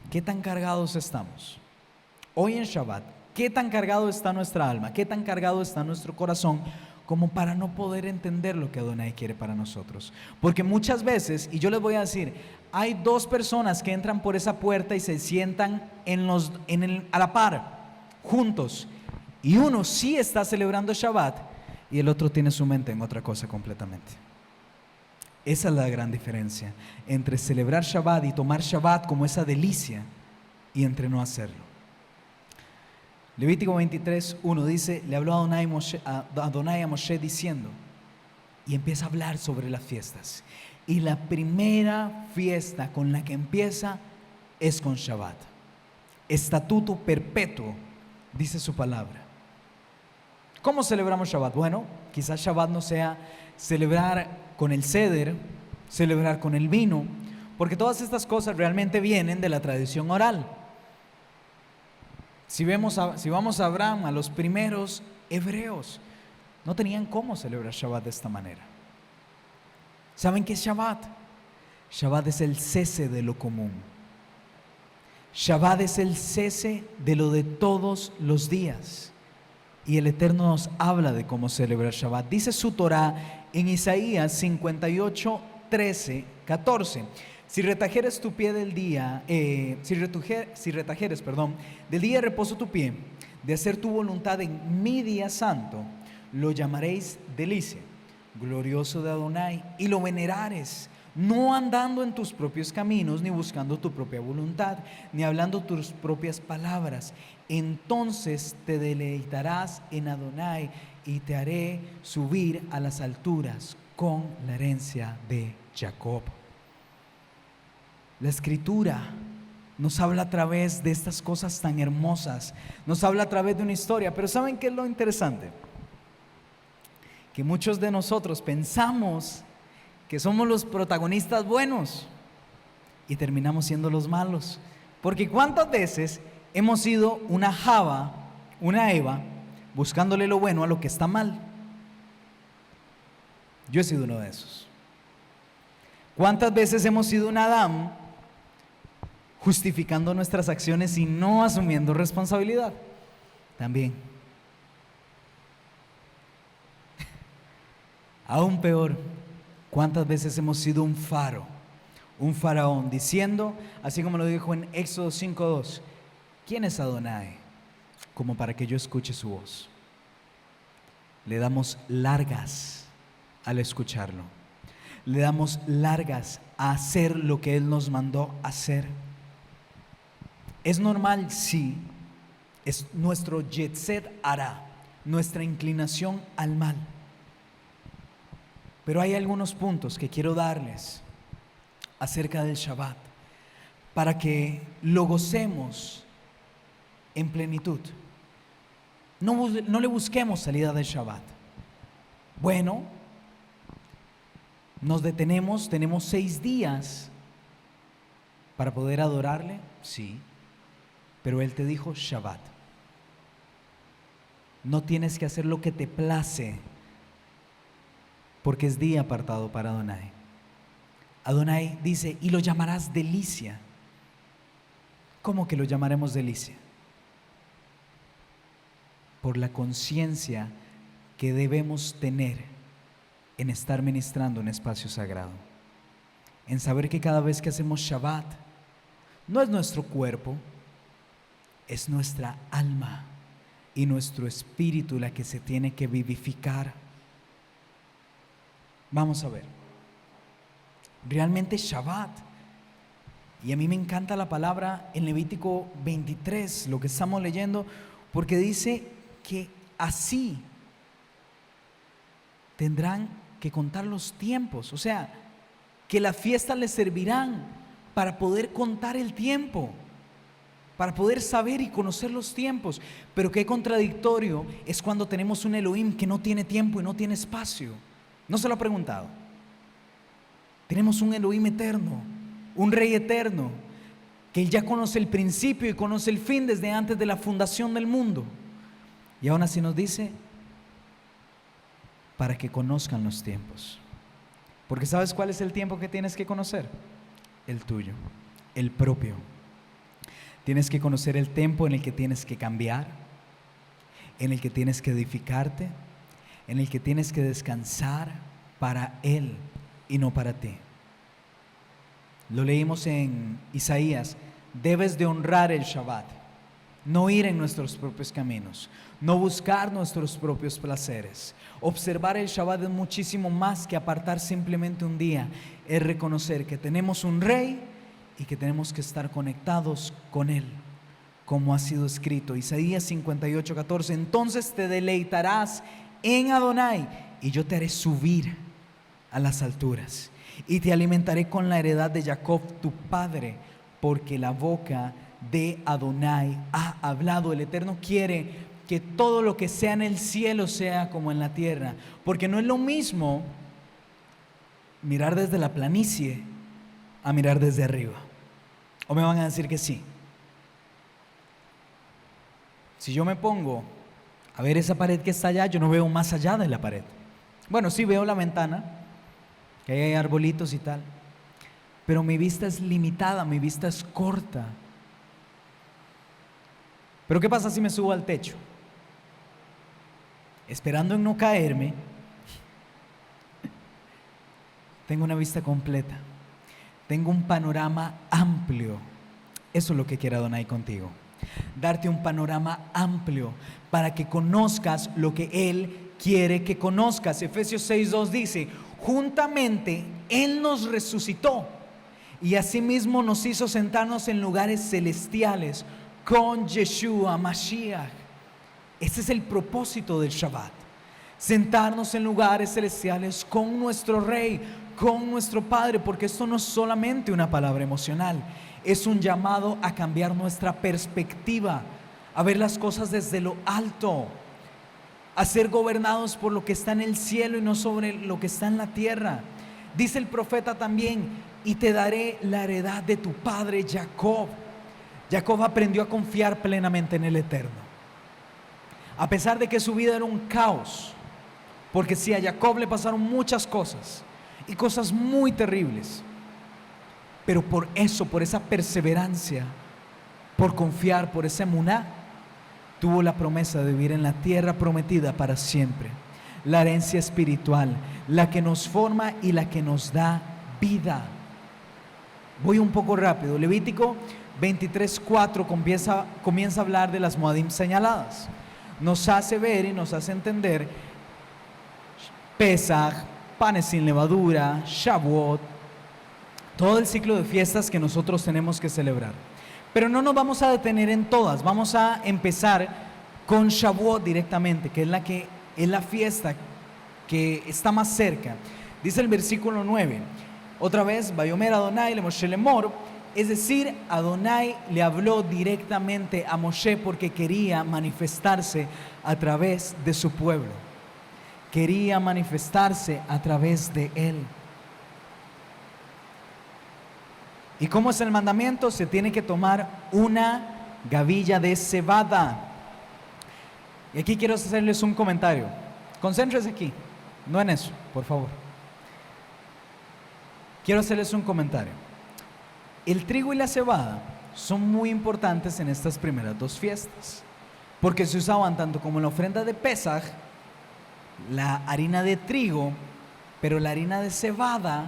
Speaker 1: ¿Qué tan cargados estamos? Hoy en Shabbat, ¿qué tan cargado está nuestra alma? ¿Qué tan cargado está nuestro corazón como para no poder entender lo que Adonai quiere para nosotros? Porque muchas veces, y yo les voy a decir, hay dos personas que entran por esa puerta y se sientan a la par, juntos, y uno sí está celebrando Shabbat y el otro tiene su mente en otra cosa completamente. Esa es la gran diferencia entre celebrar Shabbat y tomar Shabbat como esa delicia y entre no hacerlo. Levítico 23:1 dice, le habló Adonai a Moshe diciendo, y empieza a hablar sobre las fiestas. Y la primera fiesta con la que empieza es con Shabbat. Estatuto perpetuo, dice su palabra. ¿Cómo celebramos Shabbat? Bueno, quizás Shabbat no sea celebrar con el ceder, celebrar con el vino, porque todas estas cosas realmente vienen de la tradición oral. Si vamos a Abraham, a los primeros hebreos, no tenían cómo celebrar Shabbat de esta manera. ¿Saben qué es Shabbat? Shabbat es el cese de lo común. Shabbat es el cese de lo de todos los días. Y el Eterno nos habla de cómo celebrar Shabbat. Dice su Torah en Isaías 58, 13, 14. Si retajeres tu pie del día, si retajeres, perdón, del día de reposo tu pie, de hacer tu voluntad en mi día santo, lo llamaréis delicia, glorioso de Adonai, y lo venerares, no andando en tus propios caminos, ni buscando tu propia voluntad, ni hablando tus propias palabras. Entonces te deleitarás en Adonai y te haré subir a las alturas con la herencia de Jacob. La Escritura nos habla a través de estas cosas tan hermosas, nos habla a través de una historia, pero ¿saben qué es lo interesante? Que muchos de nosotros pensamos que somos los protagonistas buenos y terminamos siendo los malos. Porque ¿cuántas veces hemos sido una Java, una Eva, buscándole lo bueno a lo que está mal? Yo he sido uno de esos. ¿Cuántas veces hemos sido un Adán justificando nuestras acciones y no asumiendo responsabilidad? También. Aún peor, ¿cuántas veces hemos sido un faro, un faraón, diciendo, así como lo dijo en Éxodo 5:2, ¿quién es Adonai? Como para que yo escuche su voz. Le damos largas al escucharlo. Le damos largas a hacer lo que Él nos mandó hacer. Es normal, sí, es nuestro yetzer hará, nuestra inclinación al mal. Pero hay algunos puntos que quiero darles acerca del Shabbat para que lo gocemos en plenitud. No le busquemos salida del Shabbat. Bueno, nos detenemos, tenemos 6 días para poder adorarle, sí, pero Él te dijo Shabbat. No tienes que hacer lo que te place, porque es día apartado para Adonai. Adonai dice, y lo llamarás delicia. ¿Cómo que lo llamaremos delicia? Por la conciencia que debemos tener en estar ministrando en espacio sagrado. En saber que cada vez que hacemos Shabbat, no es nuestro cuerpo, es nuestra alma y nuestro espíritu la que se tiene que vivificar. Vamos a ver. Realmente Shabbat, y a mí me encanta la palabra en Levítico 23, lo que estamos leyendo, porque dice que así tendrán que contar los tiempos, o sea, que las fiestas les servirán para poder contar el tiempo, para poder saber y conocer los tiempos. Pero qué contradictorio es cuando tenemos un Elohim que no tiene tiempo y no tiene espacio. ¿No se lo ha preguntado? Tenemos un Elohim eterno, un Rey eterno, que ya conoce el principio y conoce el fin desde antes de la fundación del mundo. Y aún así nos dice, para que conozcan los tiempos. Porque ¿sabes cuál es el tiempo que tienes que conocer? El tuyo, el propio. Tienes que conocer el tiempo en el que tienes que cambiar, en el que tienes que edificarte, en el que tienes que descansar para Él y no para ti. Lo leímos en Isaías, debes de honrar el Shabbat, no ir en nuestros propios caminos, no buscar nuestros propios placeres. Observar el Shabbat es muchísimo más que apartar simplemente un día, es reconocer que tenemos un Rey y que tenemos que estar conectados con Él, como ha sido escrito, Isaías 58:14, entonces te deleitarás en Adonai y yo te haré subir a las alturas y te alimentaré con la heredad de Jacob tu padre, porque la boca de Adonai ha hablado. El Eterno quiere que todo lo que sea en el cielo sea como en la tierra, porque no es lo mismo mirar desde la planicie a mirar desde arriba. ¿O me van a decir que sí? Si yo me pongo a ver esa pared que está allá, yo no veo más allá de la pared. Bueno, sí veo la ventana, que ahí hay arbolitos y tal, pero mi vista es limitada, mi vista es corta. Pero ¿qué pasa si me subo al techo? Esperando en no caerme, tengo una vista completa. tengo un panorama amplio. Eso es lo que quiere Adonai contigo. Darte un panorama amplio para que conozcas lo que Él quiere que conozcas. Efesios 6:2 dice: juntamente Él nos resucitó y asimismo nos hizo sentarnos en lugares celestiales con Yeshua Mashiach. Ese es el propósito del Shabbat. Sentarnos en lugares celestiales con nuestro Rey, con nuestro Padre, porque esto no es solamente una palabra emocional, es un llamado a cambiar nuestra perspectiva, a ver las cosas desde lo alto, a ser gobernados por lo que está en el cielo y no sobre lo que está en la tierra. Dice el profeta también: y te daré la heredad de tu padre Jacob. Jacob aprendió a confiar plenamente en el Eterno, a pesar de que su vida era un caos, porque sí, a Jacob le pasaron muchas cosas y cosas muy terribles, pero por eso, por esa perseverancia, por confiar, por esa emuná, tuvo la promesa de vivir en la tierra prometida para siempre. La herencia espiritual, la que nos forma y la que nos da vida. Voy un poco rápido. Levítico 23:4 comienza a hablar de las Moadim señaladas. Nos hace ver y nos hace entender Pesaj, panes sin levadura, Shavuot, todo el ciclo de fiestas que nosotros tenemos que celebrar. Pero no nos vamos a detener en todas. Vamos a empezar con Shavuot directamente, que es la fiesta que está más cerca. Dice el versículo 9, otra vez: Vayomer Adonai le Moshe lemor, es decir, Adonai le habló directamente a Moshe porque quería manifestarse a través de su pueblo. Quería manifestarse a través de él. ¿Y cómo es el mandamiento? Se tiene que tomar una gavilla de cebada. Y aquí quiero hacerles un comentario. Concéntrense aquí, no en eso, por favor. Quiero hacerles un comentario. El trigo y la cebada son muy importantes en estas primeras dos fiestas, porque se usaban tanto como en la ofrenda de Pesaj, la harina de trigo, pero la harina de cebada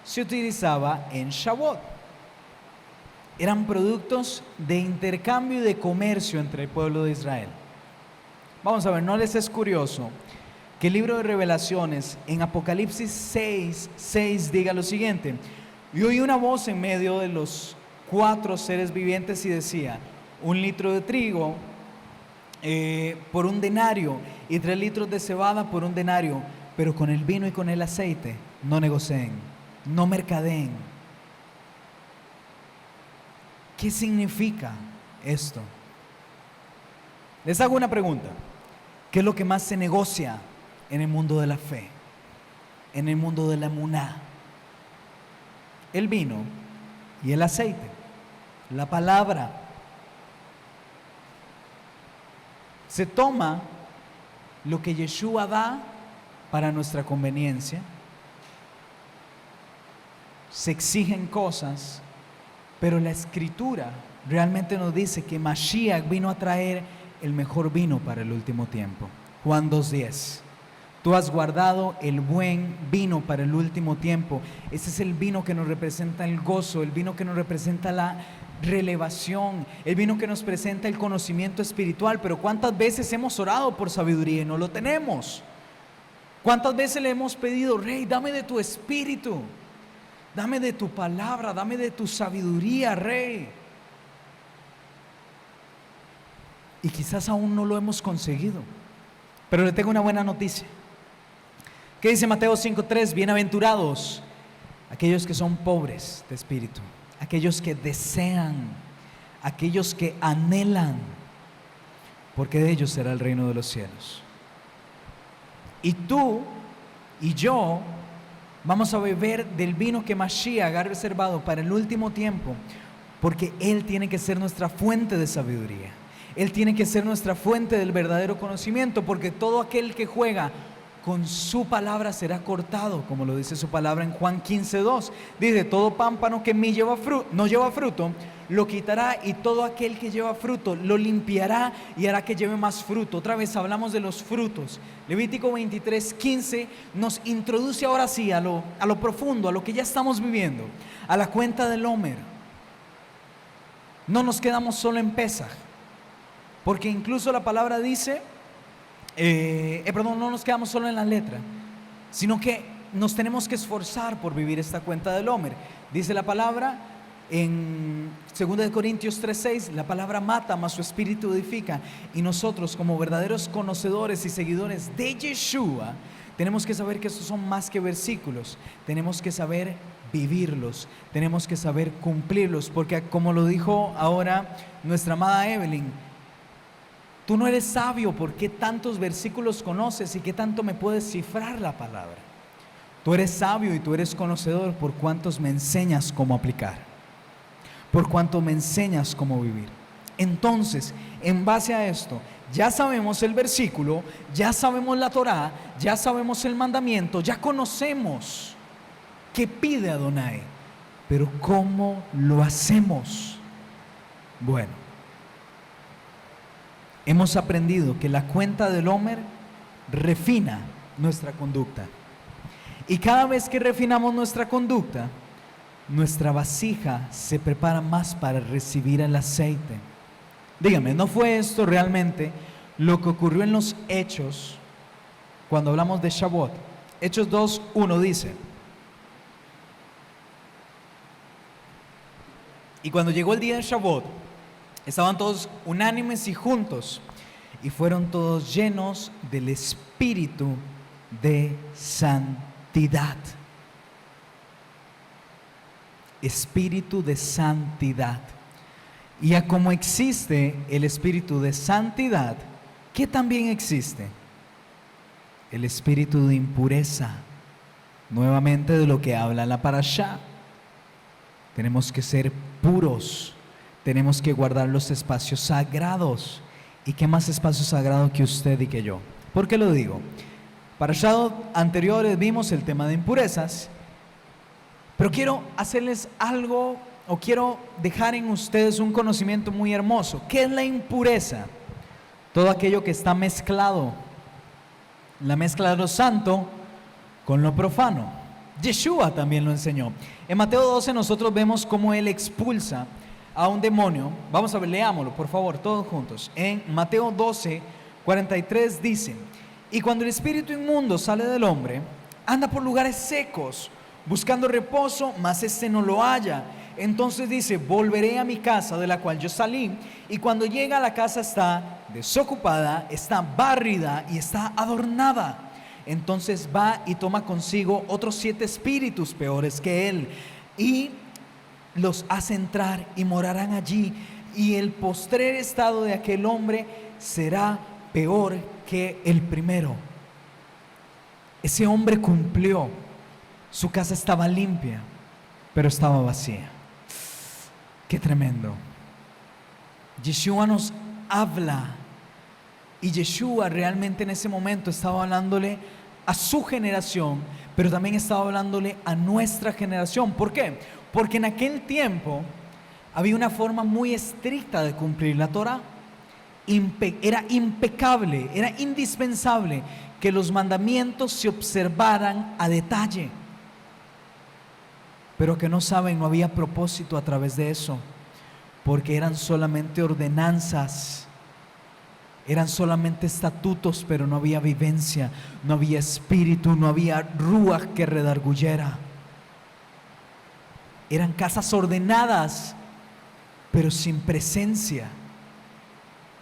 Speaker 1: se utilizaba en Shavuot. Eran productos de intercambio y de comercio entre el pueblo de Israel. Vamos a ver, ¿no les es curioso que el libro de Revelaciones en Apocalipsis 6:6 diga lo siguiente? Y oí una voz en medio de los 4 seres vivientes y decía: 1 litro de trigo por 1 denario y 3 litros de cebada por 1 denario, pero con el vino y con el aceite no negocien, no mercadeen. ¿Qué significa esto? Les hago una pregunta. ¿Qué es lo que más se negocia en el mundo de la fe, en el mundo de la emuná? El vino y el aceite, la palabra. Se toma lo que Yeshua da para nuestra conveniencia, se exigen cosas, pero la Escritura realmente nos dice que Mashiach vino a traer el mejor vino para el último tiempo. Juan 2:10. Tú has guardado el buen vino para el último tiempo. Ese es el vino que nos representa el gozo, el vino que nos representa la relevación, el vino que nos presenta el conocimiento espiritual. Pero ¿cuántas veces hemos orado por sabiduría y no lo tenemos? ¿Cuántas veces le hemos pedido: Rey, dame de tu espíritu, dame de tu palabra, dame de tu sabiduría, Rey? Y quizás aún no lo hemos conseguido. Pero le tengo una buena noticia. ¿Qué dice Mateo 5:3? Bienaventurados aquellos que son pobres de espíritu, aquellos que desean, aquellos que anhelan, porque de ellos será el reino de los cielos. Y tú y yo vamos a beber del vino que Mashiach ha reservado para el último tiempo, porque Él tiene que ser nuestra fuente de sabiduría. Él tiene que ser nuestra fuente del verdadero conocimiento, porque todo aquel que juega con su palabra será cortado, como lo dice su palabra en Juan 15:2. Dice, todo pámpano que en mí no lleva fruto, lo quitará, y todo aquel que lleva fruto lo limpiará y hará que lleve más fruto. Otra vez hablamos de los frutos. Levítico 23:15 nos introduce ahora sí a lo profundo, a lo que ya estamos viviendo, a la cuenta del Omer. No nos quedamos solo en Pesaj, porque incluso la palabra dice, no nos quedamos solo en la letra, sino que nos tenemos que esforzar por vivir esta cuenta del Omer. Dice la palabra en 2 Corintios 3:6, la palabra mata, mas su espíritu edifica. Y nosotros, como verdaderos conocedores y seguidores de Yeshua, tenemos que saber que estos son más que versículos. Tenemos que saber vivirlos, tenemos que saber cumplirlos, porque como lo dijo ahora nuestra amada Evelyn, tú no eres sabio por qué tantos versículos conoces y qué tanto me puedes cifrar la palabra. Tú eres sabio y tú eres conocedor por cuántos me enseñas cómo aplicar, por cuánto me enseñas cómo vivir. Entonces, en base a esto, ya sabemos el versículo, ya sabemos la Torá, ya sabemos el mandamiento, ya conocemos qué pide Adonai, pero ¿cómo lo hacemos? Bueno, hemos aprendido que la cuenta del Omer refina nuestra conducta, y cada vez que refinamos nuestra conducta, nuestra vasija se prepara más para recibir el aceite. Dígame, ¿no fue esto realmente lo que ocurrió en los Hechos cuando hablamos de Shavuot? Hechos 2:1 dice: y cuando llegó el día de Shavuot, estaban todos unánimes y juntos, y fueron todos llenos del Espíritu de santidad. Espíritu de santidad. Y a como existe el espíritu de santidad, ¿qué también existe? El espíritu de impureza. Nuevamente de lo que habla la parashá. Tenemos que ser puros, tenemos que guardar los espacios sagrados. ¿Y qué más espacio sagrado que usted y que yo? ¿Por qué lo digo? Parashá anteriores vimos el tema de impurezas, pero quiero hacerles algo, o quiero dejar en ustedes un conocimiento muy hermoso. ¿Qué es la impureza? Todo aquello que está mezclado, la mezcla de lo santo con lo profano. Yeshua también lo enseñó. En Mateo 12 nosotros vemos cómo él expulsa a un demonio. Vamos a ver, leámoslo por favor, todos juntos. En Mateo 12:43 dice: y cuando el espíritu inmundo sale del hombre, anda por lugares secos, buscando reposo, mas este no lo halla. Entonces dice: volveré a mi casa de la cual yo salí. Y cuando llega a la casa está desocupada, está barrida y está adornada. Entonces va y toma consigo otros 7 espíritus peores que él, y los hace entrar y morarán allí. Y el postrer estado de aquel hombre será peor que el primero. Ese hombre cumplió. Su casa estaba limpia, pero estaba vacía. Qué tremendo. Yeshua nos habla, y Yeshua realmente en ese momento estaba hablándole a su generación, pero también estaba hablándole a nuestra generación. ¿Por qué? Porque en aquel tiempo había una forma muy estricta de cumplir la Torá. Era impecable, era indispensable que los mandamientos se observaran a detalle. Pero que no saben, no había propósito a través de eso, porque eran solamente ordenanzas, eran solamente estatutos, pero no había vivencia, no había espíritu, no había ruaj que redarguyera. Eran casas ordenadas, pero sin presencia.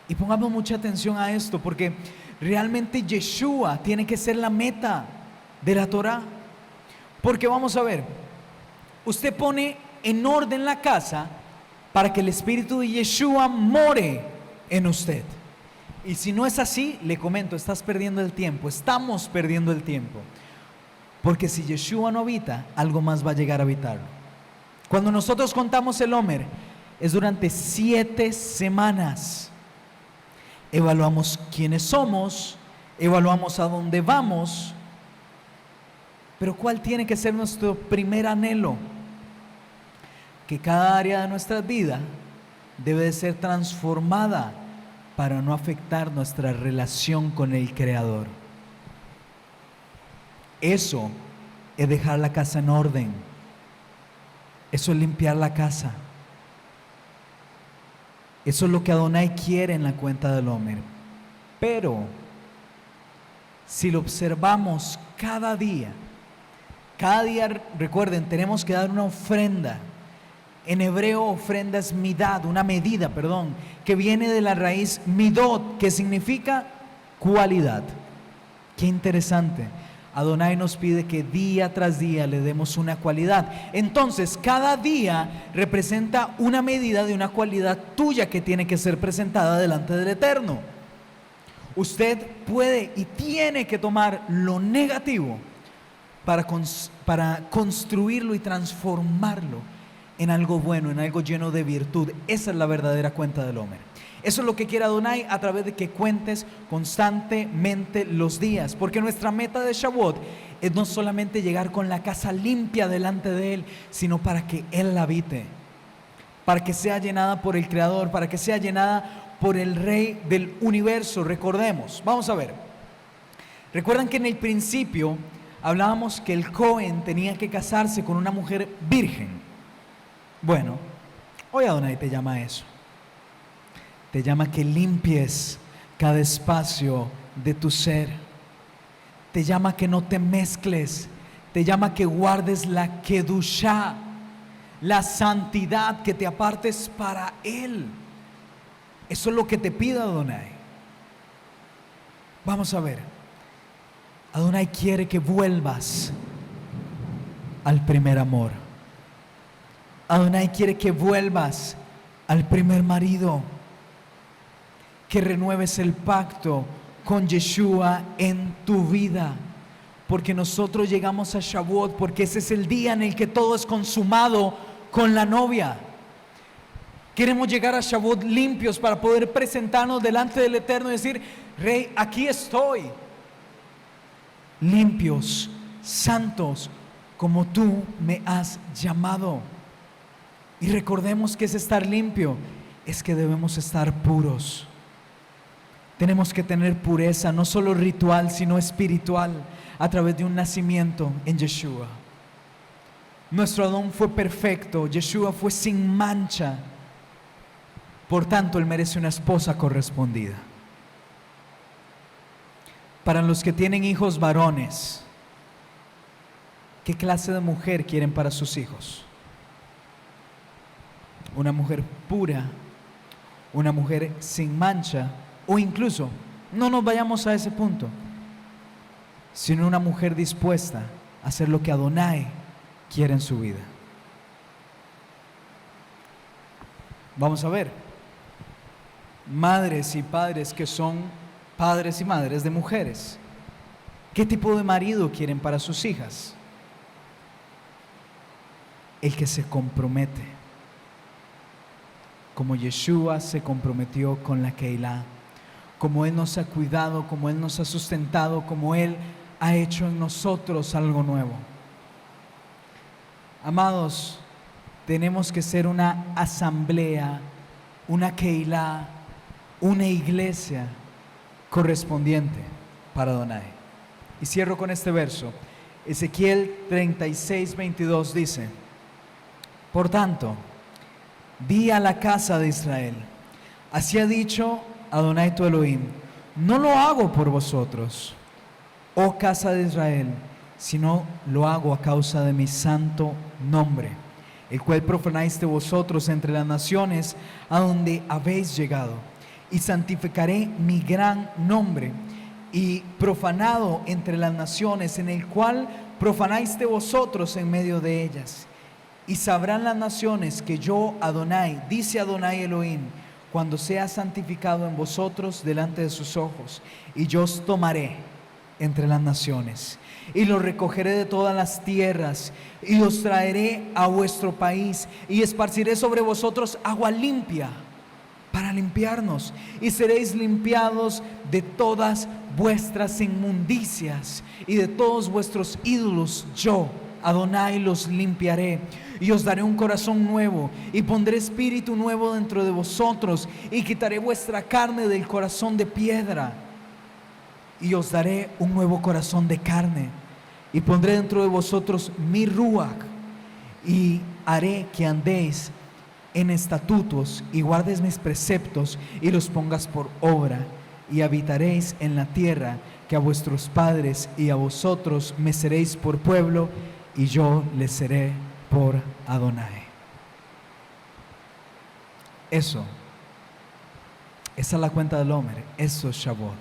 Speaker 1: Y pongamos mucha atención a esto, porque realmente Yeshua tiene que ser la meta de la Torá. Porque vamos a ver, usted pone en orden la casa para que el espíritu de Yeshua more en usted. Y si no es así, le comento, estás perdiendo el tiempo, estamos perdiendo el tiempo. Porque si Yeshua no habita, algo más va a llegar a habitarlo. Cuando nosotros contamos el Omer, es durante 7 semanas. Evaluamos quiénes somos, evaluamos a dónde vamos, pero ¿cuál tiene que ser nuestro primer anhelo? Que cada área de nuestra vida debe de ser transformada para no afectar nuestra relación con el Creador. Eso es dejar la casa en orden. Eso es limpiar la casa. Eso es lo que Adonai quiere en la cuenta del Omer. Pero si lo observamos cada día, recuerden, tenemos que dar una ofrenda. En hebreo, ofrenda es midad, una medida, que viene de la raíz midot, que significa cualidad. Qué interesante. Adonai nos pide que día tras día le demos una cualidad. Entonces, cada día representa una medida de una cualidad tuya que tiene que ser presentada delante del Eterno. Usted puede y tiene que tomar lo negativo para construirlo y transformarlo en algo bueno, en algo lleno de virtud. Esa es la verdadera cuenta del Omer. Eso es lo que quiere Adonai a través de que cuentes constantemente los días. Porque nuestra meta de Shavuot es no solamente llegar con la casa limpia delante de Él, sino para que Él la habite, para que sea llenada por el Creador, para que sea llenada por el Rey del universo. Recordemos, vamos a ver. Recuerdan que en el principio hablábamos que el Cohen tenía que casarse con una mujer virgen. Bueno, hoy Adonai te llama a eso. Te llama que limpies cada espacio de tu ser. Te llama que no te mezcles. Te llama que guardes la kedushá, la santidad, que te apartes para Él. Eso es lo que te pide Adonai. Vamos a ver. Adonai quiere que vuelvas al primer amor. Adonai quiere que vuelvas al primer marido, que renueves el pacto con Yeshua en tu vida, porque nosotros llegamos a Shavuot porque ese es el día en el que todo es consumado con la novia. Queremos llegar a Shavuot limpios para poder presentarnos delante del Eterno y decir: Rey, aquí estoy, limpios, santos, como tú me has llamado. Y recordemos que es estar limpio, es que debemos estar puros. Tenemos que tener pureza, no solo ritual, sino espiritual, a través de un nacimiento en Yeshua. Nuestro Adón fue perfecto, Yeshua fue sin mancha. Por tanto, Él merece una esposa correspondida. Para los que tienen hijos varones, ¿qué clase de mujer quieren para sus hijos? Una mujer pura, una mujer sin mancha, o incluso, no nos vayamos a ese punto, sino una mujer dispuesta a hacer lo que Adonai quiere en su vida. Vamos a ver, madres y padres que son padres y madres de mujeres, ¿qué tipo de marido quieren para sus hijas? El que se compromete, como Yeshua se comprometió con la Keilah, como Él nos ha cuidado, como Él nos ha sustentado, como Él ha hecho en nosotros algo nuevo. Amados, tenemos que ser una asamblea, una Keilah, una iglesia correspondiente para Adonai. Y cierro con este verso. Ezequiel 36:22 dice: Por tanto, di a la casa de Israel, así ha dicho Adonai tu Elohim, no lo hago por vosotros, oh casa de Israel, sino lo hago a causa de mi santo nombre, el cual profanáis de vosotros entre las naciones a donde habéis llegado, y santificaré mi gran nombre, y profanado entre las naciones, en el cual profanáis de vosotros en medio de ellas. Y sabrán las naciones que yo, Adonai, dice Adonai Elohim, cuando sea santificado en vosotros delante de sus ojos, y yo os tomaré entre las naciones, y los recogeré de todas las tierras, y os traeré a vuestro país, y esparciré sobre vosotros agua limpia para limpiarnos, y seréis limpiados de todas vuestras inmundicias y de todos vuestros ídolos. Yo, Adonai, los limpiaré, y os daré un corazón nuevo, y pondré espíritu nuevo dentro de vosotros, y quitaré vuestra carne del corazón de piedra, y os daré un nuevo corazón de carne, y pondré dentro de vosotros mi ruach, y haré que andéis en estatutos y guardes mis preceptos y los pongas por obra, y habitaréis en la tierra que a vuestros padres y a vosotros me seréis por pueblo, y yo les seré por Adonai. Esa es la cuenta del Omer, eso es Shavuot.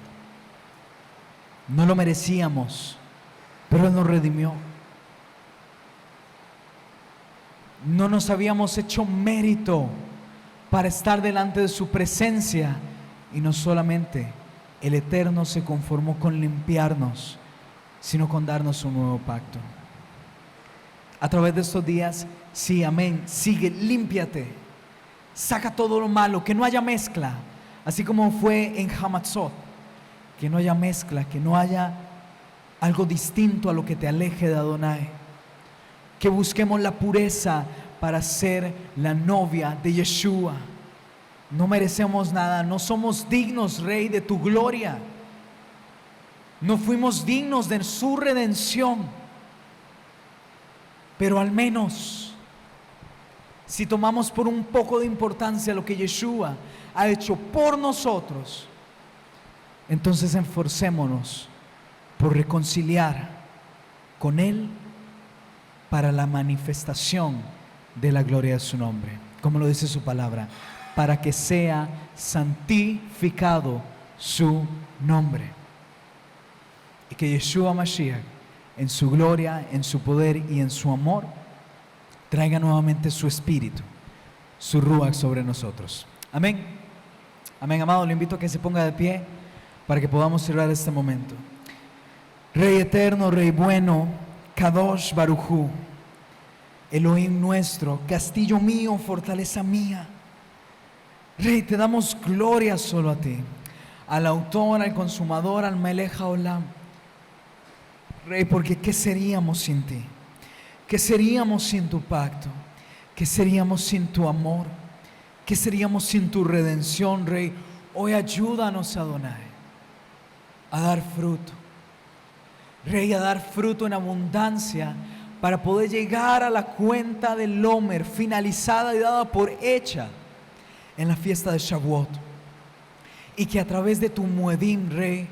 Speaker 1: No lo merecíamos, pero Él nos redimió. No nos habíamos hecho mérito para estar delante de su presencia, y no solamente el Eterno se conformó con limpiarnos, sino con darnos un nuevo pacto. A través de estos días, sí, amén, sigue, límpiate, saca todo lo malo, que no haya mezcla, así como fue en Hamatzot, que no haya mezcla, que no haya algo distinto a lo que te aleje de Adonai. Que busquemos la pureza para ser la novia de Yeshua. No merecemos nada, no somos dignos, Rey, de tu gloria. No fuimos dignos de su redención. Pero al menos, si tomamos por un poco de importancia lo que Yeshua ha hecho por nosotros, entonces esforcémonos por reconciliar con Él para la manifestación de la gloria de su nombre, como lo dice su palabra, para que sea santificado su nombre, y que Yeshua Mashiach, en su gloria, en su poder y en su amor, traiga nuevamente su espíritu, su ruach sobre nosotros. Amén. Amén, amado. Le invito a que se ponga de pie para que podamos cerrar este momento. Rey eterno, Rey bueno, Kadosh Baruj Hu, Elohim nuestro, castillo mío, fortaleza mía. Rey, te damos gloria solo a ti, al autor, al consumador, al Melech Haolam. Rey, porque ¿qué seríamos sin ti? ¿Qué seríamos sin tu pacto? ¿Qué seríamos sin tu amor? ¿Qué seríamos sin tu redención, Rey? Hoy ayúdanos, Adonai, a dar fruto. Rey, a dar fruto en abundancia para poder llegar a la cuenta del Omer finalizada y dada por hecha en la fiesta de Shavuot, y que a través de tu Muedim, Rey,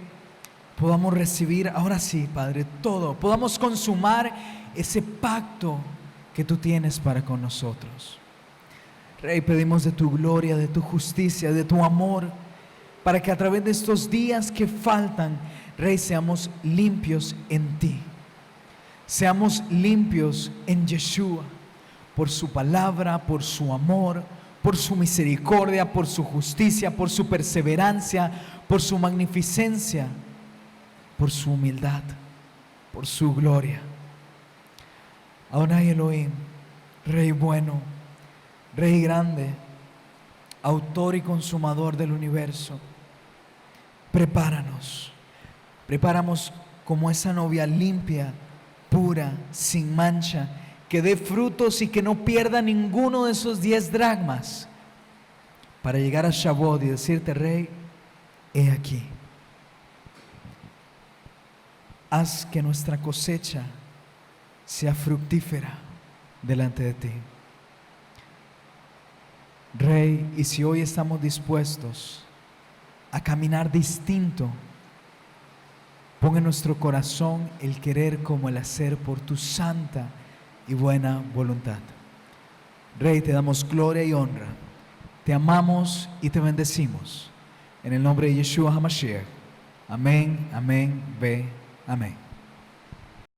Speaker 1: podamos recibir, ahora sí, Padre, todo, podamos consumar ese pacto que tú tienes para con nosotros. Rey, pedimos de tu gloria, de tu justicia, de tu amor, para que a través de estos días que faltan, Rey, seamos limpios en ti, seamos limpios en Yeshua, por su palabra, por su amor, por su misericordia, por su justicia, por su perseverancia, por su magnificencia, por su humildad, por su gloria. Adonai Elohim, Rey bueno, Rey grande, autor y consumador del universo, prepáranos como esa novia limpia, pura, sin mancha, que dé frutos y que no pierda ninguno de esos 10 dracmas, para llegar a Shavuot y decirte, Rey, he aquí. Haz que nuestra cosecha sea fructífera delante de ti. Rey, y si hoy estamos dispuestos a caminar distinto, pon en nuestro corazón el querer como el hacer por tu santa y buena voluntad. Rey, te damos gloria y honra, te amamos y te bendecimos. En el nombre de Yeshua HaMashiach. Amén, amén, ve, amén.